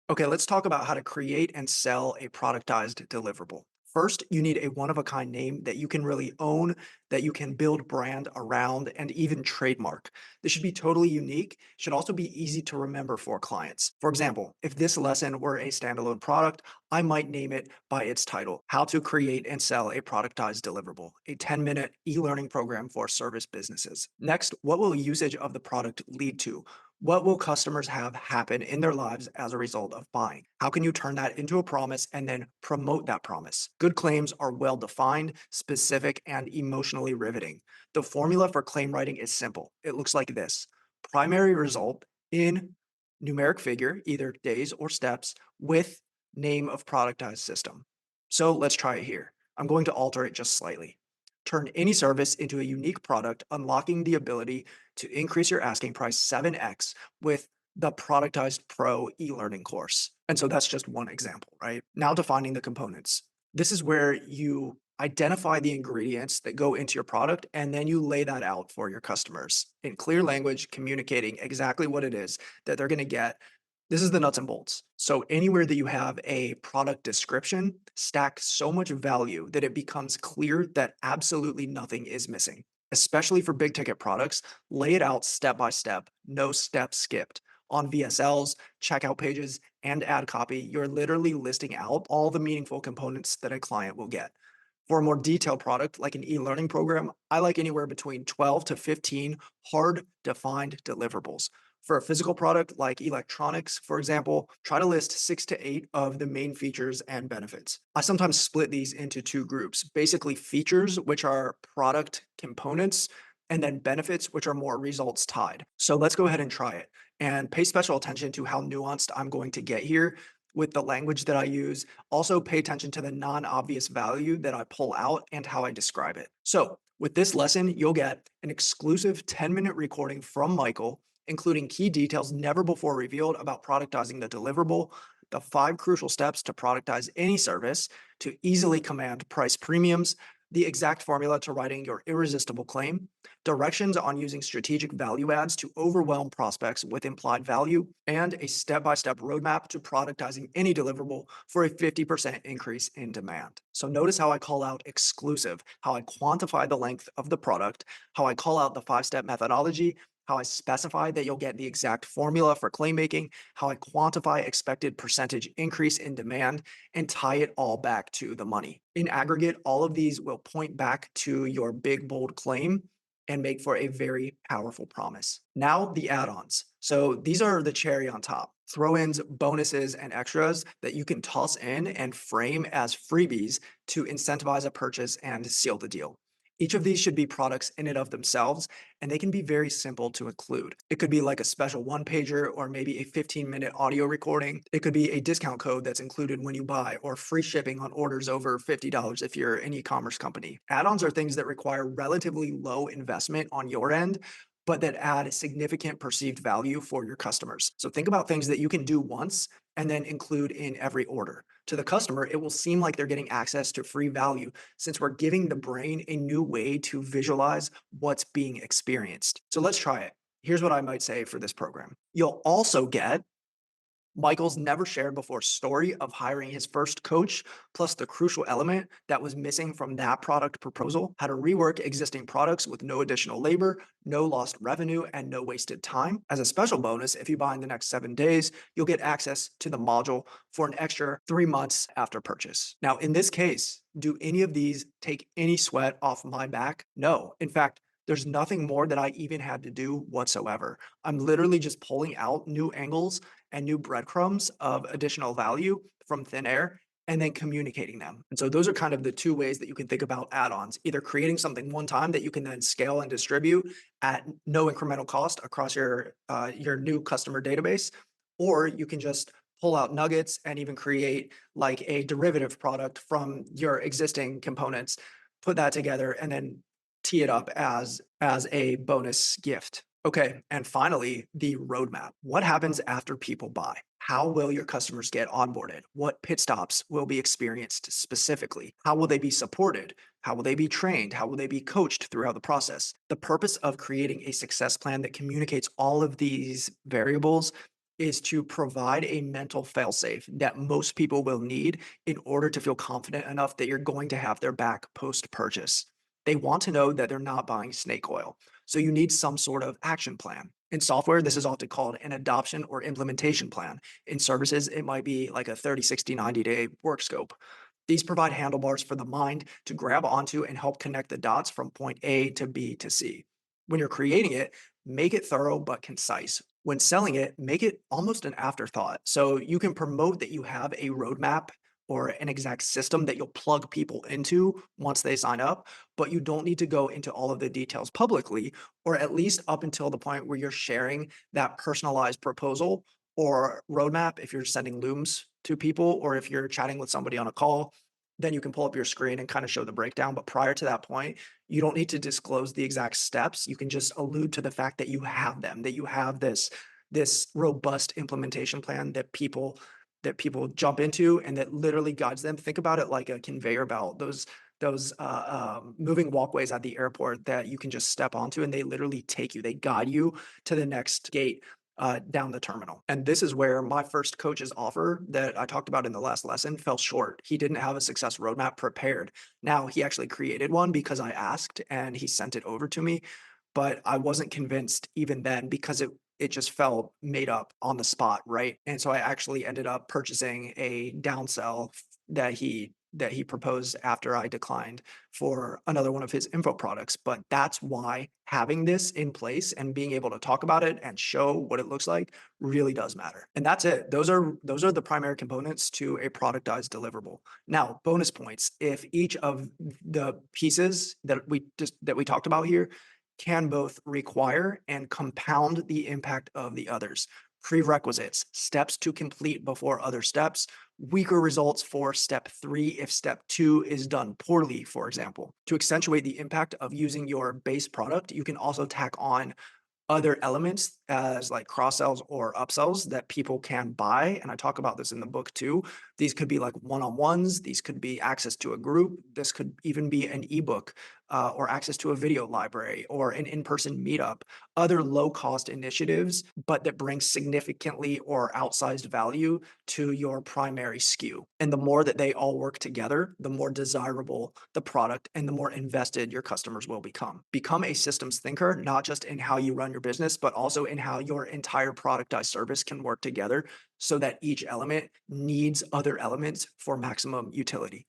Okay, let's talk about how to create and sell a productized deliverable. First, you need a one-of-a-kind name that you can really own, that you can build brand around, and even trademark. This should be totally unique, should also be easy to remember for clients. For example, if this lesson were a standalone product, I might name it by its title, How to Create and Sell a Productized Deliverable, a 10-minute e-learning program for service businesses. Next, what will usage of the product lead to? What will customers have happen in their lives as a result of buying? How can you turn that into a promise and then promote that promise? Good claims are well defined, specific, and emotionally riveting. The formula for claim writing is simple. It looks like this: primary result in numeric figure, either days or steps, with name of productized system. So let's try it here. I'm going to alter it just slightly. Turn any service into a unique product, unlocking the ability to increase your asking price 7x with the Productized Pro e-learning course. And so that's just one example, right? Now defining the components. This is where you identify the ingredients that go into your product and then you lay that out for your customers in clear language, communicating exactly what it is that they're going to get. This is the nuts and bolts. So anywhere that you have a product description, stack so much value that it becomes clear that absolutely nothing is missing. Especially for big ticket products, lay it out step by step, no step skipped. On VSLs, checkout pages, and ad copy, you're literally listing out all the meaningful components that a client will get. For a more detailed product like an e-learning program, I like anywhere between 12 to 15 hard defined deliverables. For a physical product like electronics, for example, try to list 6 to 8 of the main features and benefits. I sometimes split these into two groups, basically features, which are product components, and then benefits, which are more results tied. So let's go ahead and try it and pay special attention to how nuanced I'm going to get here with the language that I use. Also, pay attention to the non obvious value that I pull out and how I describe it. So, with this lesson, you'll get an exclusive 10-minute recording from Michael, including key details never before revealed about productizing the deliverable, the 5 crucial steps to productize any service to easily command price premiums, the exact formula to writing your irresistible claim, directions on using strategic value adds to overwhelm prospects with implied value, and a step by step roadmap to productizing any deliverable for a 50% increase in demand. So, notice how I call out exclusive, how I quantify the length of the product, how I call out the 5 step methodology, how I specify that you'll get the exact formula for claim making, how I quantify expected percentage increase in demand, and tie it all back to the money. In aggregate, all of these will point back to your big, bold claim and make for a very powerful promise. Now, the add ons. So these are the cherry on top. Throw ins, bonuses, and extras that you can toss in and frame as freebies to incentivize a purchase and seal the deal. Each of these should be products in and of themselves, and they can be very simple to include. It could be like a special one pager or maybe a 15-minute audio recording. It could be a discount code that's included when you buy, or free shipping on orders over $50 if you're an e commerce company. Add ons are things that require relatively low investment on your end, but that add significant perceived value for your customers. So think about things that you can do once and then include in every order. To the customer, it will seem like they're getting access to free value since we're giving the brain a new way to visualize what's being experienced. So let's try it. Here's what I might say for this program. You'll also get Michael's never shared before story of hiring his first coach, plus the crucial element that was missing from that product proposal: how to rework existing products with no additional labor, no lost revenue, and no wasted time. As a special bonus, if you buy in the next 7 days, you'll get access to the module for an extra 3 months after purchase. Now, in this case, do any of these take any sweat off my back? No. In fact, there's nothing more that I even had to do whatsoever. I'm literally just pulling out new angles and new breadcrumbs of additional value from thin air and then communicating them. And so those are kind of the two ways that you can think about add-ons: either creating something one time that you can then scale and distribute at no incremental cost across your new customer database, or you can just pull out nuggets and even create like a derivative product from your existing components, put that together, and then tee it up as a bonus gift. Okay, and finally, the roadmap. What happens after people buy? How will your customers get onboarded? What pit stops will be experienced specifically? How will they be supported? How will they be trained? How will they be coached throughout the process? The purpose of creating a success plan that communicates all of these variables is to provide a mental failsafe that most people will need in order to feel confident enough that you're going to have their back post purchase. They want to know that they're not buying snake oil. So you need some sort of action plan. In software, this is often called an adoption or implementation plan. In services, it might be like a 30, 60, 90-day work scope. These provide handlebars for the mind to grab onto and help connect the dots from point A to B to C. When you're creating it, make it thorough but concise. When selling it, make it almost an afterthought. So you can promote that you have a roadmap or an exact system that you'll plug people into once they sign up, but you don't need to go into all of the details publicly, or at least up until the point where you're sharing that personalized proposal or roadmap. If you're sending looms to people or if you're chatting with somebody on a call, then you can pull up your screen and kind of show the breakdown. But prior to that point, you don't need to disclose the exact steps. You can just allude to the fact that you have them, that you have this robust implementation plan that people jump into and that literally guides them. Think about it like a conveyor belt. Those moving walkways at the airport that you can just step onto, and they literally take you. They guide you to the next gate down the terminal. And this is where my first coach's offer that I talked about in the last lesson fell short. He didn't have a success roadmap prepared. Now, he actually created one because I asked and he sent it over to me, but I wasn't convinced even then because it just felt made up on the spot, right? And so I actually ended up purchasing a downsell that he proposed after I declined for another one of his info products. But that's why having this in place and being able to talk about it and show what it looks like really does matter. And that's it. Those are the primary components to a productized deliverable. Now, bonus points. If each of the pieces that we talked about here can both require and compound the impact of the others. Prerequisites, steps to complete before other steps, weaker results for step 3 if step 2 is done poorly, for example. To accentuate the impact of using your base product, you can also tack on other elements as like cross sells or upsells that people can buy. And I talk about this in the book too. These could be like one-on-ones. These could be access to a group. This could even be an ebook or access to a video library or an in-person meetup, other low-cost initiatives, but that bring significantly or outsized value to your primary SKU. And the more that they all work together, the more desirable the product and the more invested your customers will become. Become a systems thinker, not just in how you run your business, but also in how your entire productized service can work together so that each element needs other elements for maximum utility.